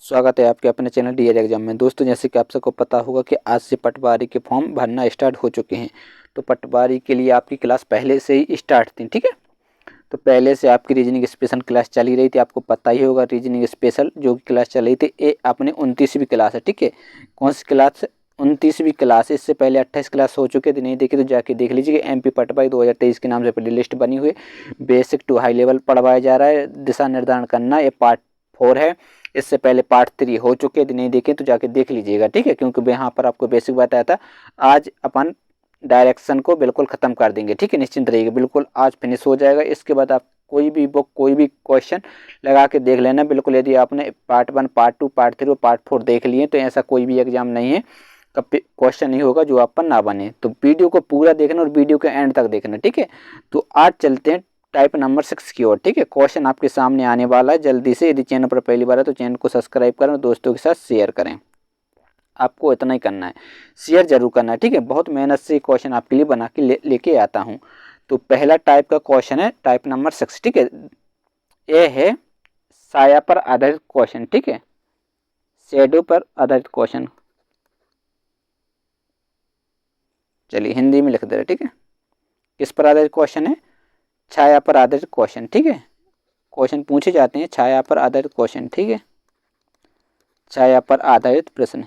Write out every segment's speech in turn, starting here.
स्वागत है आपके अपने चैनल डीएड एग्जाम में। दोस्तों, जैसे कि आप सबको पता होगा कि आज से पटवारी के फॉर्म भरना स्टार्ट हो चुके हैं। तो पटवारी के लिए आपकी क्लास पहले से ही स्टार्ट थी, ठीक है। तो पहले से आपकी रीजनिंग स्पेशल क्लास चली रही थी, आपको पता ही होगा। रीजनिंग स्पेशल जो क्लास चल रही थी ये अपने 29वीं क्लास है, ठीक है। कौन सी क्लास? 29वीं क्लास। इससे पहले 28 क्लास हो चुके थे, नहीं देखी तो जाके देख लीजिए। एमपी पटवारी 2023 के नाम से प्ले लिस्ट बनी हुई है। बेसिक टू हाई लेवल पढ़वाया जा रहा है। दिशा निर्धारण करना, ये पार्ट 4 है। इससे पहले पार्ट 3 हो चुके थे, नहीं देखे तो जाके देख लीजिएगा, ठीक है। क्योंकि यहाँ पर आपको बेसिक बताया था। आज अपन डायरेक्शन को बिल्कुल ख़त्म कर देंगे, ठीक है। निश्चिंत रहिएगा, बिल्कुल आज फिनिश हो जाएगा। इसके बाद आप कोई भी बुक, कोई भी क्वेश्चन लगा के देख लेना बिल्कुल। यदि आपने पार्ट 1, पार्ट 2, पार्ट 3 और पार्ट 4 देख लिए तो ऐसा कोई भी एग्जाम नहीं है कभी क्वेश्चन नहीं होगा जो आप पर ना बने। तो वीडियो को पूरा देखना और वीडियो के एंड तक देखना, ठीक है। तो आज चलते हैं टाइप नंबर 6 की ओर, ठीक है। क्वेश्चन आपके सामने आने वाला है। जल्दी से, यदि चैनल पर पहली बार है तो चैनल को सब्सक्राइब करें और दोस्तों के साथ शेयर करें। आपको इतना ही करना है, शेयर जरूर करना है, ठीक है। बहुत मेहनत से क्वेश्चन आपके लिए बना के लेके आता हूँ। तो पहला टाइप का क्वेश्चन है टाइप नंबर 6, ठीक है। ये है साया पर आधारित क्वेश्चन, ठीक है। शेडो पर आधारित क्वेश्चन, चलिए हिंदी में लिख दे रहे, ठीक है। किस पर आधारित क्वेश्चन है? छाया पर आधारित क्वेश्चन, ठीक है। क्वेश्चन पूछे जाते हैं छाया पर आधारित क्वेश्चन, ठीक है। छाया पर आधारित प्रश्न।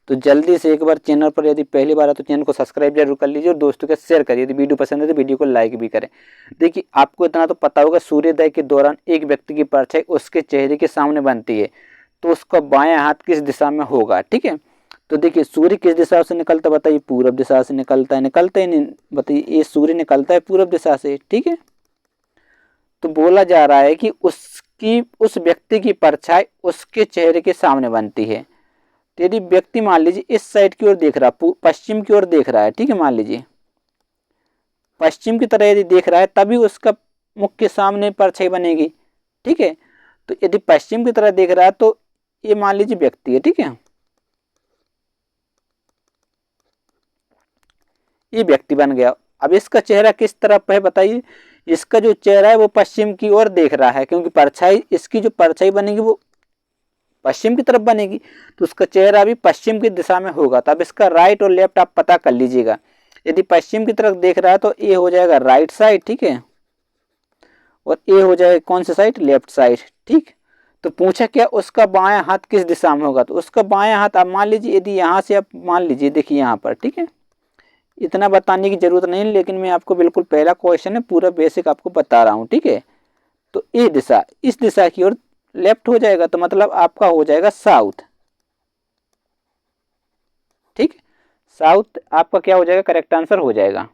तो जल्दी से एक बार चैनल पर यदि पहली बार है तो चैनल को सब्सक्राइब जरूर कर लीजिए और दोस्तों के शेयर करिए। यदि वीडियो पसंद है तो वीडियो को लाइक भी करें। देखिए, आपको इतना तो पता होगा, सूर्योदय के दौरान एक व्यक्ति की परछाई उसके चेहरे के सामने बनती है, तो उसका बायां हाथ किस दिशा में होगा, ठीक है। तो देखिए, सूर्य किस दिशा से निकलता है बताइए? पूर्व दिशा से निकलता है। निकलता ही नहीं, बताइए। ये सूर्य निकलता है पूर्व दिशा से, ठीक है। तो बोला जा रहा है कि उस व्यक्ति की परछाई उसके चेहरे के सामने बनती है। तो यदि व्यक्ति मान लीजिए इस साइड की ओर देख रहा है, पश्चिम की ओर देख रहा है, ठीक है। मान लीजिए पश्चिम की तरह यदि देख रहा है तभी उसका मुख के सामने परछाई बनेगी, ठीक है। तो यदि पश्चिम की तरह देख रहा है तो ये मान लीजिए व्यक्ति है, ठीक है। ये व्यक्ति बन गया। अब इसका चेहरा किस तरफ है बताइए? इसका जो चेहरा है वो पश्चिम की ओर देख रहा है, क्योंकि परछाई, इसकी जो परछाई बनेगी वो पश्चिम की तरफ बनेगी। तो उसका चेहरा भी पश्चिम की दिशा में होगा। तब इसका राइट और लेफ्ट आप पता कर लीजिएगा। यदि पश्चिम की तरफ देख रहा है तो ये हो जाएगा राइट साइड, ठीक है। और ये हो जाएगा कौन सा साइड? लेफ्ट साइड, ठीक। तो पूछा क्या उसका बायां हाथ किस दिशा में होगा? तो उसका बायां हाथ, आप मान लीजिए, यदि यहाँ से आप मान लीजिए, देखिए यहाँ पर, ठीक है। इतना बताने की जरूरत नहीं, लेकिन मैं आपको बिल्कुल पहला क्वेश्चन है, पूरा बेसिक आपको बता रहा हूँ, ठीक है। तो ये दिशा, इस दिशा की ओर लेफ्ट हो जाएगा, तो मतलब आपका हो जाएगा साउथ, ठीक। साउथ आपका क्या हो जाएगा? करेक्ट आंसर हो जाएगा,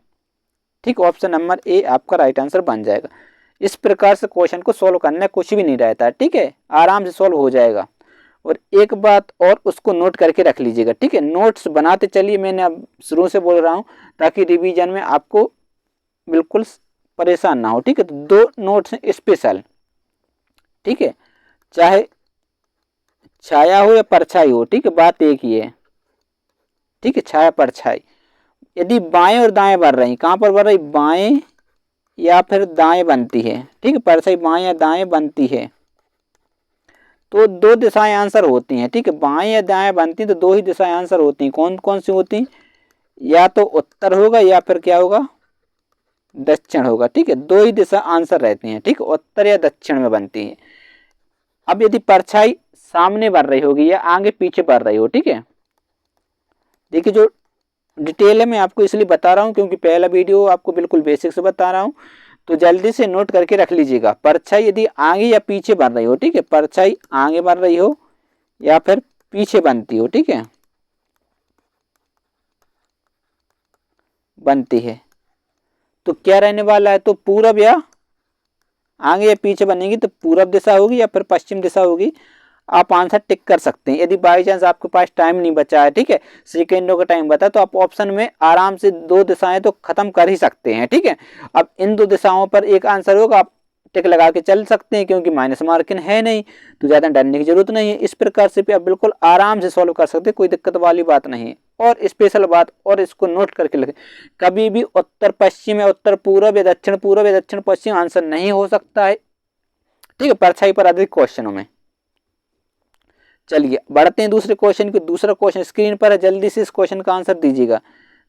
ठीक। ऑप्शन नंबर ए आपका राइट आंसर बन जाएगा। इस प्रकार से क्वेश्चन को सॉल्व करना कुछ भी नहीं रहता है, ठीक है। आराम से सॉल्व हो जाएगा। और एक बात और, उसको नोट करके रख लीजिएगा, ठीक है। नोट्स बनाते चलिए, मैंने अब शुरू से बोल रहा हूँ ताकि रिवीजन में आपको बिल्कुल परेशान ना हो, ठीक है। तो 2 नोट्स हैं स्पेशल, ठीक है। चाहे छाया हो या परछाई हो, ठीक है, बात एक ही है, ठीक है। छाया परछाई यदि बाएं और दाएं बढ़ रही, कहाँ पर बढ़ रही? बाएं या फिर दाएं बनती है, ठीक है। परछाई बाएं या दाएं बनती है तो 2 दिशाएं आंसर होती हैं, ठीक है। बाएं या दाएं बनती हैं तो 2 ही दिशाएं आंसर होती हैं। कौन कौन सी होती? या तो उत्तर होगा या फिर क्या होगा? दक्षिण होगा, ठीक है। 2 ही दिशा आंसर रहती हैं, ठीक है। उत्तर या दक्षिण में बनती है। अब यदि परछाई सामने बढ़ रही होगी या आगे पीछे बढ़ रही हो, ठीक है। देखिए, जो डिटेल है मैं आपको इसलिए बता रहा हूँ क्योंकि पहला वीडियो आपको बिल्कुल बेसिक से बता रहा हूँ। तो जल्दी से नोट करके रख लीजिएगा। परछाई यदि आगे या पीछे बढ़ रही हो, ठीक है। परछाई आगे बढ़ रही हो या फिर पीछे बनती हो, ठीक है, बनती है, तो क्या रहने वाला है? तो पूरब या आगे या पीछे बनेगी तो पूरब दिशा होगी या फिर पश्चिम दिशा होगी। आप आंसर टिक कर सकते हैं। यदि बाई चांस आपके पास टाइम नहीं बचा है, ठीक है, सेकेंडों का टाइम बता, तो आप ऑप्शन में आराम से 2 दिशाएं तो खत्म कर ही सकते हैं, ठीक है। अब इन 2 दिशाओं पर एक आंसर होगा, आप टिक लगा के चल सकते हैं क्योंकि माइनस मार्किंग है नहीं, तो ज़्यादा डरने की जरूरत नहीं है। इस प्रकार से भी आप बिल्कुल आराम से सॉल्व कर सकते हैं, कोई दिक्कत वाली बात नहीं है। और स्पेशल बात, और इसको नोट करके लिखें, कभी भी उत्तर पश्चिम या उत्तर पूर्व या दक्षिण पूर्व या दक्षिण पश्चिम आंसर नहीं हो सकता है, ठीक है, परछाई पर आधारित क्वेश्चनों में। चलिए बढ़ते हैं दूसरे क्वेश्चन की। दूसरा क्वेश्चन स्क्रीन पर है, जल्दी से इस क्वेश्चन का आंसर दीजिएगा।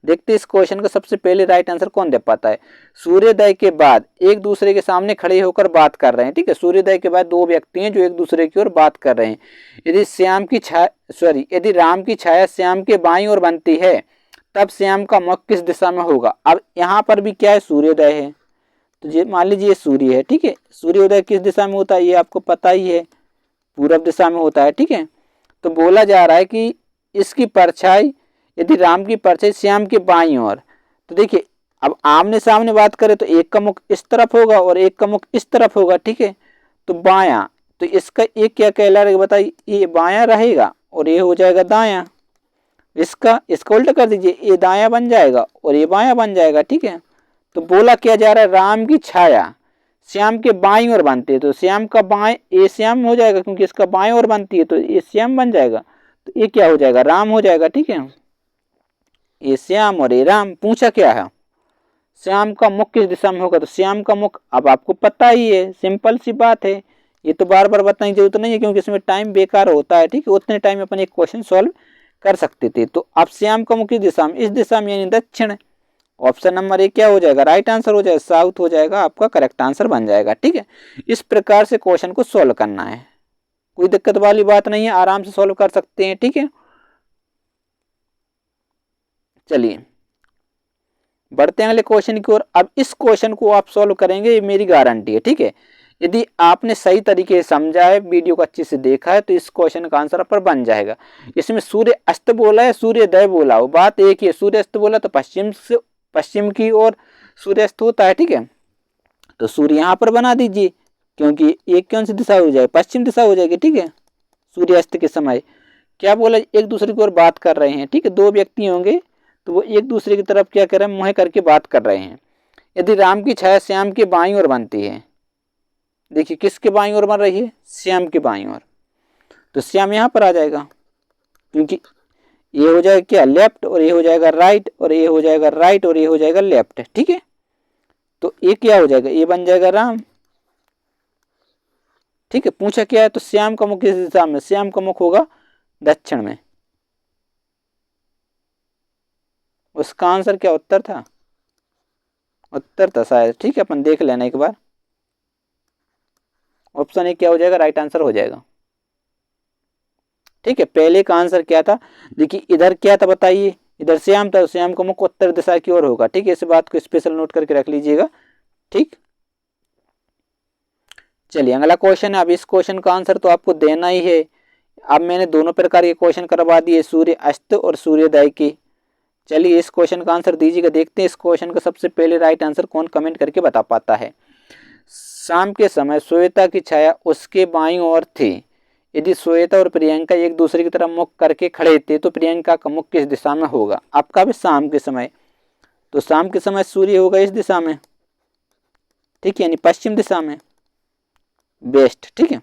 देखते हैं इस क्वेश्चन का सबसे पहले राइट आंसर कौन दे पाता है। सूर्योदय के बाद एक दूसरे के सामने खड़े होकर बात कर रहे हैं। ठीक है, सूर्योदय के बाद दो व्यक्ति हैं जो एक दूसरे की ओर बात कर रहे हैं। यदि राम की छाया श्याम के बाईं ओर बनती है तब श्याम का मुख किस दिशा में होगा। अब यहाँ पर भी क्या है, सूर्योदय है, तो ये मान लीजिए सूर्य है। ठीक है, सूर्योदय किस दिशा में होता है ये आपको पता ही है, पूर्व दिशा में होता है। ठीक है, तो बोला जा रहा है कि इसकी परछाई, यदि राम की परछाई श्याम के बाईं ओर, तो देखिए अब आमने सामने बात करें तो एक का मुख इस तरफ होगा और एक का मुख इस तरफ होगा। ठीक है, तो बायां, तो इसका एक क्या कहला रहेगा बताइए, ये बायां रहेगा और ये हो जाएगा दायां। इसका उल्टा कर दीजिए, ये दायां बन जाएगा और ये बायां बन जाएगा। ठीक है, तो बोला क्या जा रहा है, राम की छाया श्याम के बाईं ओर बनती है, तो श्याम का बाएं, ये श्याम हो जाएगा क्योंकि इसका बाएं ओर बनती है, तो ये श्याम बन जाएगा, तो ये क्या हो जाएगा, राम हो जाएगा। ठीक है, ये श्याम और ये राम। पूछा क्या है, श्याम का मुख किस दिशा में होगा, तो श्याम का मुख अब आपको पता ही है, सिंपल सी बात है, ये तो बार बार बताने की जरूरत नहीं है क्योंकि इसमें टाइम बेकार होता है। ठीक है, उतने टाइम में अपन एक क्वेश्चन सॉल्व कर सकते थे। तो अब श्याम का मुख किस दिशा में, इस दिशा में यानी दक्षिण। ऑप्शन नंबर ए क्या हो जाएगा, राइट आंसर हो जाएगा, साउथ हो जाएगा, आपका करेक्ट आंसर बन जाएगा। ठीक है, इस प्रकार से क्वेश्चन को सॉल्व करना है, कोई दिक्कत वाली बात नहीं है, आराम से सॉल्व कर सकते हैं। ठीक है, चलिए बढ़ते हैं अगले क्वेश्चन की ओर। अब इस क्वेश्चन को आप सॉल्व करेंगे, ये मेरी गारंटी है। ठीक है, यदि आपने सही तरीके से समझा है, वीडियो को अच्छे से देखा है, तो इस क्वेश्चन का आंसर पर बन जाएगा। इसमें सूर्य अस्त बोला है, सूर्योदय बोला हो, बात एक ही है। सूर्य अस्त बोला तो पश्चिम की ओर सूर्यास्त होता है। ठीक है, तो सूर्य यहाँ पर बना दीजिए क्योंकि एक कौन सी दिशा हो जाएगी, पश्चिम दिशा हो जाएगी। ठीक है, सूर्यास्त के समय क्या बोला, एक दूसरे की ओर बात कर रहे हैं। ठीक है, दो व्यक्ति होंगे तो वो एक दूसरे की तरफ क्या कर रहे हैं, मुँह करके बात कर रहे हैं। यदि राम की छाया श्याम के बाईं ओर बनती है, देखिए किसके बाईं ओर बन रही है, श्याम के बाईं ओर, तो श्याम यहाँ पर आ जाएगा क्योंकि ये हो जाएगा क्या, लेफ्ट, और ये हो जाएगा राइट, और ये हो जाएगा राइट, और ये हो जाएगा लेफ्ट। ठीक है, तो ये क्या हो जाएगा, ये बन जाएगा राम। ठीक है, पूछा क्या है, तो श्याम का मुख किस दिशा में, श्याम का मुख होगा दक्षिण में। उसका आंसर क्या उत्तर था, उत्तर था शायद। ठीक है, अपन देख लेना एक बार, ऑप्शन ए क्या हो जाएगा, राइट आंसर हो जाएगा। ठीक है, पहले का आंसर क्या था, देखिए इधर क्या था बताइए, इधर श्याम था, श्याम का मुख उत्तर दिशा की ओर होगा। ठीक है, इस बात को स्पेशल नोट करके रख लीजिएगा। ठीक, चलिए अगला क्वेश्चन है। अब इस क्वेश्चन का आंसर तो आपको देना ही है। अब मैंने दोनों प्रकार के क्वेश्चन करवा दिए, सूर्य अस्त और सूर्योदय की। चलिए इस क्वेश्चन का आंसर दीजिएगा। देखते हैं इस क्वेश्चन का सबसे पहले राइट आंसर कौन कमेंट करके बता पाता है। शाम के समय श्वेता की छाया उसके बाईं ओर थी। यदि श्वेता और प्रियंका एक दूसरे की तरफ मुख करके खड़े थे तो प्रियंका का मुख किस दिशा में होगा। आपका भी शाम के समय, तो शाम के समय सूर्य होगा इस दिशा में। ठीक है, यानी पश्चिम दिशा में, बेस्ट। ठीक है,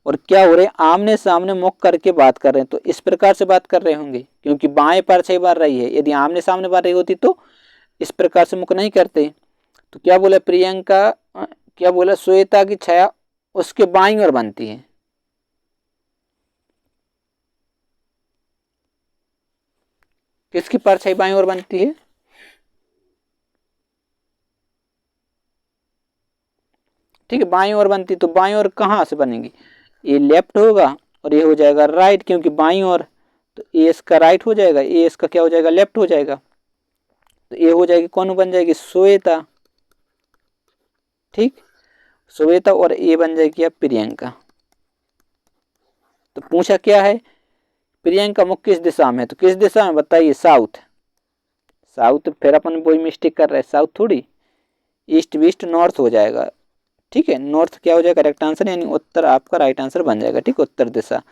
और क्या हो रहे हैं, आमने सामने मुख करके बात कर रहे हैं, तो इस प्रकार से बात कर रहे होंगे क्योंकि बाएं परछाई बार रही है। यदि आमने सामने बार रही होती तो इस प्रकार से मुख नहीं करते। तो क्या बोला, प्रियंका, क्या बोला, श्वेता की छाया उसके बाईं ओर बनती है। किसकी परछाई बाईं ओर बनती है, ठीक है, बाईं ओर बनती, तो बाईं ओर कहाँ से बनेगी, ये लेफ्ट होगा और ये हो जाएगा राइट क्योंकि बाईं ओर, तो ये इसका राइट हो जाएगा, ये इसका क्या हो जाएगा, लेफ्ट हो जाएगा। तो ये हो जाएगी, कौन बन जाएगी, श्वेता। ठीक, श्वेता, और ये बन जाएगी अब प्रियंका। तो पूछा क्या है, प्रियंका मुख किस दिशा में है, तो किस दिशा में बताइए, साउथ। साउथ, फिर अपन वही मिस्टेक कर रहे हैं, साउथ थोड़ी, ईस्ट वेस्ट नॉर्थ हो जाएगा। ठीक है, नॉर्थ क्या हो जाएगा करेक्ट आंसर, यानी उत्तर आपका राइट आंसर बन जाएगा। ठीक, उत्तर दिशा,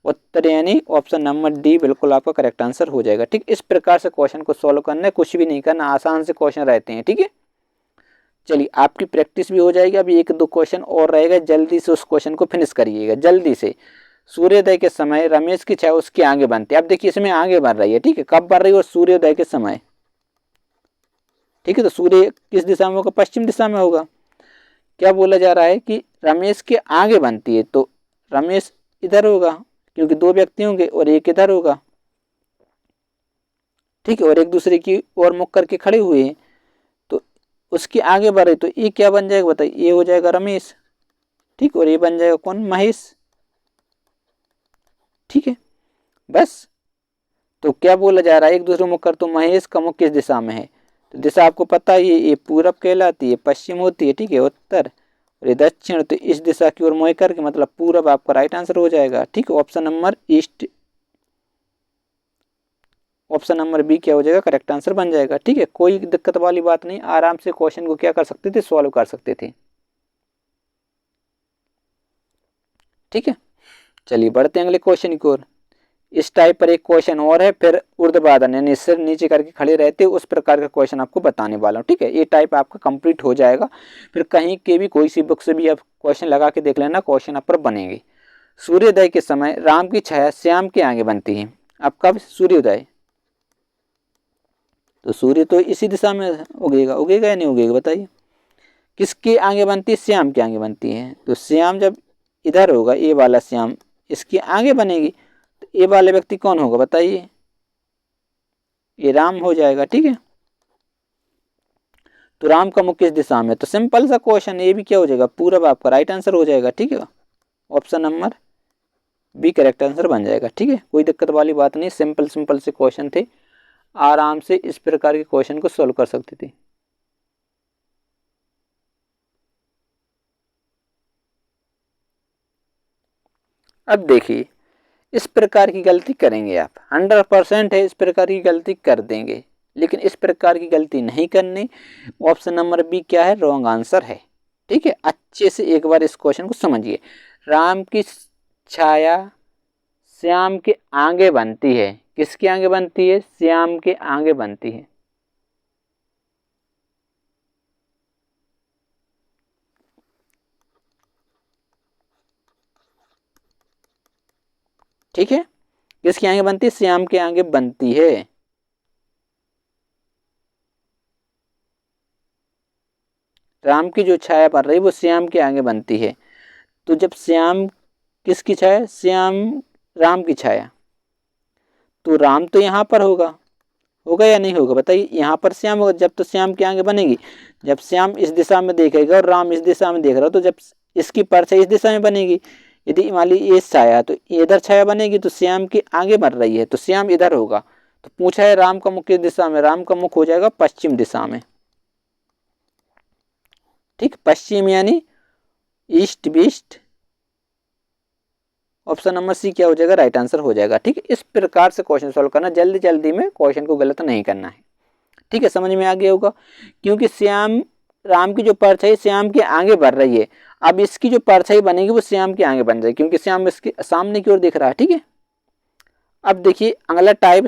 उत्तर यानी ऑप्शन नंबर डी बिल्कुल आपका करेक्ट आंसर हो जाएगा। ठीक, इस प्रकार से क्वेश्चन को सॉल्व करना है, कुछ भी नहीं करना, आसान से क्वेश्चन रहते हैं। ठीक है, चलिए आपकी प्रैक्टिस भी हो जाएगी। अभी एक दो क्वेश्चन और रहेगा, जल्दी से उस क्वेश्चन को फिनिश करिएगा जल्दी से। सूर्योदय के समय रमेश की छाया उसके आगे बनती है। अब देखिए इसमें आगे बढ़ रही है, ठीक है, कब बढ़ रही है, और सूर्योदय के समय। ठीक है, तो सूर्य किस दिशा में होगा, पश्चिम दिशा में होगा। क्या बोला जा रहा है कि रमेश के आगे बनती है तो रमेश इधर होगा, क्योंकि दो व्यक्ति होंगे और एक इधर होगा, ठीक है, और एक दूसरे की ओर मुख करके खड़े हुए हैं, तो उसके आगे बढ़े तो ये क्या बन जाएगा बताइए, ये हो जाएगा रमेश, ठीक, और ये बन जाएगा कौन, महेश, ठीक है। बस, तो क्या बोला जा रहा है, एक दूसरे मुख कर, तो महेश का मुख किस दिशा में है, तो दिशा आपको पता है, ये पूरब कहलाती है, पश्चिम होती है, ठीक है, उत्तर, और ये दक्षिण, तो इस दिशा की ओर मुँह करके मतलब पूरब आपका राइट आंसर हो जाएगा, ठीक है। Option number east, option number B क्या हो जाएगा, करेक्ट आंसर बन जाएगा, ठीक है। कोई दिक्कत वाली बात नहीं, आराम से क्वेश्चन को क्या कर सकते थे, सॉल्व कर सकते थे, ठीक है। चलिए बढ़ते हैं अगले क्वेश्चन की ओर। इस टाइप पर एक क्वेश्चन और है, फिर ऊर्ध्वाधर यानी सिर नीचे करके खड़े रहते उस प्रकार का क्वेश्चन आपको बताने वाला हूँ, ठीक है। ये टाइप आपका कंप्लीट हो जाएगा, फिर कहीं के भी कोई सी बुक से भी आप क्वेश्चन लगा के देख लेना, क्वेश्चन आप पर बनेंगे। सूर्योदय के समय राम की छाया श्याम के आगे बनती है, अब कब सूर्योदय, तो सूर्य तो इसी दिशा में उगेगा, उगेगा या नहीं उगेगा बताइए, किसके आगे बनती है, श्याम के आगे बनती है, तो श्याम जब इधर होगा, ये वाला श्याम इसके आगे बनेगी, तो ये वाले व्यक्ति कौन होगा बताइए, ये राम हो जाएगा, ठीक है। तो राम का मुख किस दिशा में, तो सिंपल सा क्वेश्चन, ये भी क्या हो जाएगा, पूरब आपका राइट आंसर हो जाएगा, ठीक है। Option number B correct answer बन जाएगा, ठीक है। कोई दिक्कत वाली बात नहीं, सिंपल सिंपल से क्वेश्चन थे, आराम से इस प्रकार के क्वेश्चन को सोल्व कर सकते थे। अब देखिए, इस प्रकार की गलती करेंगे आप, 100% है, इस प्रकार की गलती कर देंगे, लेकिन इस प्रकार की गलती नहीं करनी। ऑप्शन नंबर बी क्या है, रॉन्ग आंसर है, ठीक है। अच्छे से एक बार इस क्वेश्चन को समझिए, राम की छाया श्याम के आगे बनती है, किसके आगे बनती है, श्याम के आगे बनती है, ठीक है। किसके आगे बनती है, श्याम के आगे बनती है, राम की जो छाया पड़ रही है वो श्याम के आगे बनती है, तो जब श्याम किसकी छाया, श्याम राम की छाया, तो राम तो यहाँ पर होगा, होगा या नहीं होगा बताइए, यहाँ पर श्याम होगा, जब तो श्याम के आगे बनेगी, जब श्याम इस दिशा में देखेगा और राम इस दिशा में देख रहा हो, तो जब इसकी परछाई इस दिशा में बनेगी, यदि मान ली ये छाया तो इधर छाया बनेगी, तो श्याम के आगे बन रही है, तो श्याम इधर होगा, तो पूछा है राम का मुख किस दिशा में, राम का मुख हो जाएगा पश्चिम दिशा में, ठीक, पश्चिम यानी east west, option number C क्या हो जाएगा, राइट आंसर हो जाएगा, ठीक है। इस प्रकार से क्वेश्चन सॉल्व करना, जल्दी जल्दी में क्वेश्चन को गलत नहीं करना है, ठीक है, समझ में आ गया होगा। क्योंकि श्याम राम की जो परछाई श्याम के आगे बढ़ रही है, अब इसकी जो परछाई बनेगी वो श्याम के आगे बन जाएगी, क्योंकि श्याम इसके सामने की ओर दिख रहा है, ठीक है। अब देखिए अगला टाइप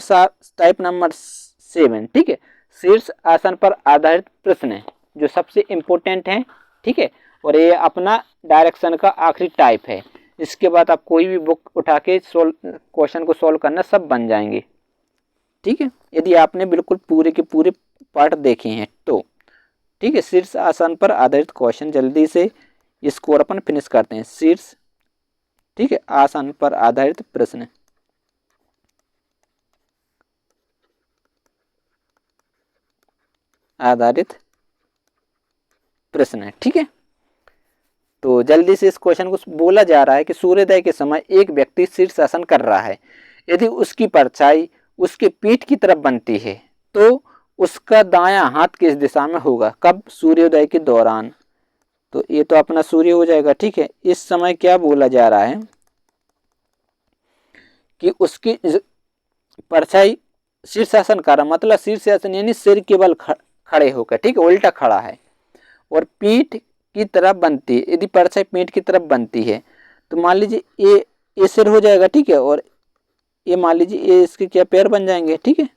टाइप नंबर 7, ठीक है, शीर्ष आसन पर आधारित प्रश्न है, जो सबसे इंपॉर्टेंट है, ठीक है, और ये अपना डायरेक्शन का आखिरी टाइप है। इसके बाद आप कोई भी बुक उठा के क्वेश्चन को सोल्व करना सब बन जाएंगे, ठीक है, यदि आपने बिल्कुल पूरे के पूरे पार्ट देखे हैं तो, ठीक है। शीर्ष आसन पर आधारित क्वेश्चन, जल्दी से इसको अपन फिनिश करते हैं। शीर्ष, ठीक है, आसन पर आधारित प्रश्न, आधारित प्रश्न है, ठीक है। तो जल्दी से इस क्वेश्चन को बोला जा रहा है कि सूर्योदय के समय एक व्यक्ति शीर्षासन कर रहा है, यदि उसकी परछाई उसके पीठ की तरफ बनती है तो उसका दायां हाथ किस दिशा में होगा, कब, सूर्योदय के दौरान, तो ये तो अपना सूर्य हो जाएगा, ठीक है। इस समय क्या बोला जा रहा है कि उसकी परछाई शीर्षासन कर रहा, मतलब शीर्षासन यानी सिर के बल खड़े होकर, ठीक है, उल्टा खड़ा है, और पीठ की तरफ बनती है, यदि परछाई पीठ की तरफ बनती है तो मान लीजिए ये सिर हो जाएगा, ठीक है, और ये मान लीजिए ये इसके क्या पैर बन जाएंगे, ठीक है,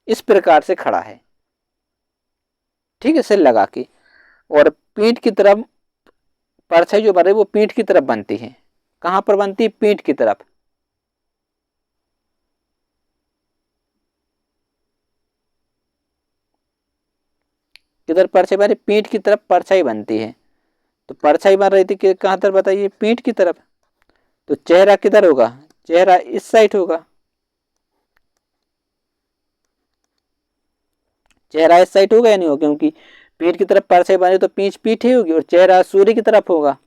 इस प्रकार से खड़ा है, ठीक है, सिर लगा के, और पीठ की तरफ परछाई जो बन रही है वो पीठ की तरफ बनती है, कहां पर बनती है, पीठ की तरफ, किधर परछाई बन रही, पीठ की तरफ परछाई बनती है, तो परछाई बन रही थी कि कहाँ तरफ बताइए, पीठ की तरफ। तो चेहरा किधर होगा, चेहरा इस साइड होगा, चेहरा इस साइड होगा या नहीं होगा, क्योंकि पीठ की तरफ परछाई बनी तो पीठ ही होगी और चेहरा सूर्य की तरफ होगा।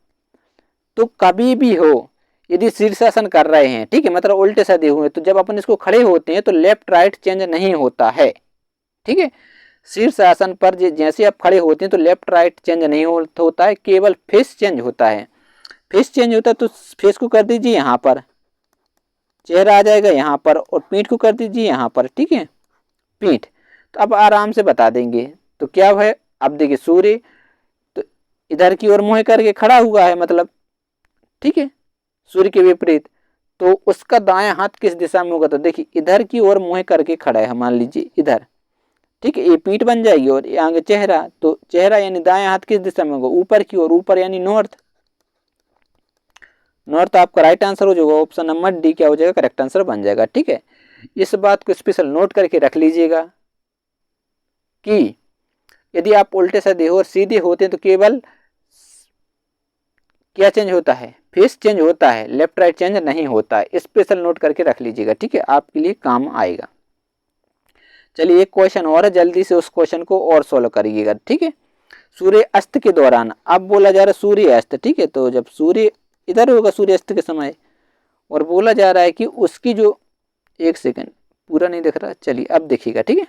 तो कभी भी हो यदि शीर्षासन कर रहे हैं, ठीक है, मतलब उल्टे सीधे हुए, तो जब अपन इसको खड़े होते हैं तो लेफ्ट राइट चेंज नहीं होता है, ठीक है। शीर्षासन पर जैसे आप खड़े होते हैं तो लेफ्ट राइट चेंज नहीं होता है, केवल फेस चेंज होता है। फेस चेंज होता है तो फेस को कर दीजिए यहाँ पर, चेहरा आ जाएगा यहाँ पर, और पीठ को कर दीजिए यहाँ पर, ठीक है, पीठ। तो अब आराम से बता देंगे। तो क्या है, अब देखिए सूर्य तो इधर की ओर मुंह करके खड़ा हुआ है, मतलब ठीक है, सूर्य के विपरीत, तो उसका दायां हाथ किस दिशा में होगा, तो देखिए इधर की ओर मुंह करके खड़ा है, मान लीजिए इधर, ठीक है, ये पीठ बन जाएगी और ये आगे चेहरा, तो चेहरा यानी दायां हाथ किस दिशा में होगा, ऊपर की ओर, ऊपर यानी नॉर्थ। नॉर्थ आपका राइट आंसर हो जाएगा, ऑप्शन नंबर डी क्या हो जाएगा, करेक्ट आंसर बन जाएगा, ठीक है। इस बात को स्पेशल नोट करके रख लीजिएगा कि यदि आप उल्टे सीधे और सीधे होते हैं तो केवल क्या चेंज होता है, फेस चेंज होता है, लेफ्ट राइट चेंज नहीं होता है। स्पेशल नोट करके रख लीजिएगा, ठीक है, आपके लिए काम आएगा। चलिए एक क्वेश्चन और है, जल्दी से उस क्वेश्चन को और सोल्व करिएगा, ठीक है। सूर्य अस्त के दौरान, अब बोला जा रहा है सूर्य अस्त, ठीक है, तो जब सूर्य इधर होगा सूर्य अस्त के समय, और बोला जा रहा है कि उसकी जो, एक सेकंड पूरा नहीं दिख रहा, चलिए अब देखिएगा, ठीक है,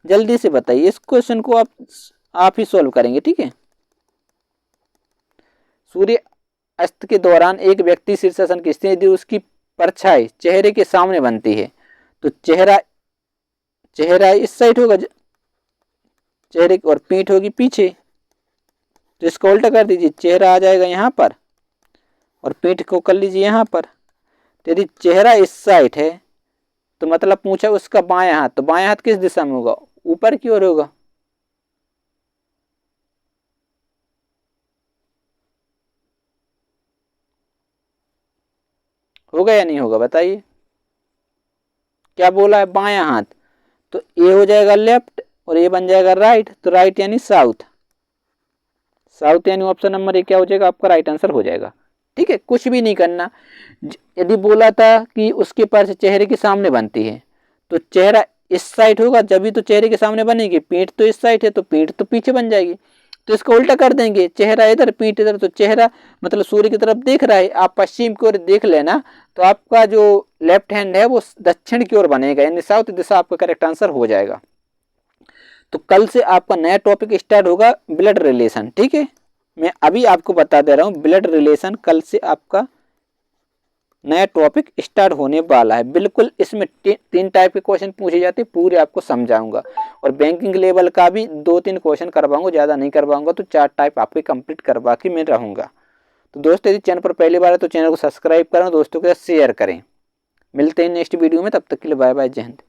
जल्दी से बताइए इस क्वेश्चन को, आप ही सोल्व करेंगे, ठीक है। सूर्य अस्त के दौरान एक व्यक्ति शीर्षासन की स्थिति उसकी परछाई चेहरे के सामने बनती है, तो चेहरा चेहरा इस साइड होगा, चेहरे की और पीठ होगी पीछे, तो इसको उल्टा कर दीजिए, चेहरा आ जाएगा यहाँ पर और पीठ को कर लीजिए यहाँ पर। तो यदि चेहरा इस साइड है तो मतलब पूछा उसका बायां हाथ, तो बायां हाथ किस दिशा में होगा, ऊपर की ओर होगा। होगा या नहीं होगा बताइए, क्या बोला है, बायां हाथ, तो ये हो जाएगा लेफ्ट और ये बन जाएगा राइट, तो राइट यानी साउथ, साउथ यानी ऑप्शन नंबर ए क्या हो जाएगा, आपका राइट आंसर हो जाएगा, ठीक है। कुछ भी नहीं करना, यदि बोला था कि उसके पास चेहरे के सामने बनती है तो चेहरा इस साइड होगा, जब भी तो चेहरे के सामने बनेगी, पीठ तो इस साइड है तो पीठ तो पीछे बन जाएगी, तो इसको उल्टा कर देंगे, चेहरा इधर पीठ इधर, तो चेहरा मतलब सूर्य की तरफ देख रहा है, आप पश्चिम की ओर देख लेना, तो आपका जो लेफ्ट हैंड है वो दक्षिण की ओर बनेगा, यानी साउथ दिशा आपका करेक्ट आंसर हो जाएगा। तो कल से आपका नया टॉपिक स्टार्ट होगा, ब्लड रिलेशन, ठीक है, मैं अभी आपको बता दे रहा हूँ, ब्लड रिलेशन कल से आपका नया टॉपिक स्टार्ट होने वाला है। बिल्कुल इसमें तीन टाइप के क्वेश्चन पूछे जाते हैं, पूरे आपको समझाऊंगा, और बैंकिंग लेवल का भी 2-3 क्वेश्चन करवाऊंगा, ज़्यादा नहीं करवाऊंगा, तो 4 टाइप आपके कंप्लीट करवा के मैं रहूँगा। तो दोस्तों यदि चैनल पर पहली बार है तो चैनल को सब्सक्राइब करें, दोस्तों के साथ शेयर करें। मिलते हैं नेक्स्ट वीडियो में, तब तक के लिए बाय बाय, जय हिंद।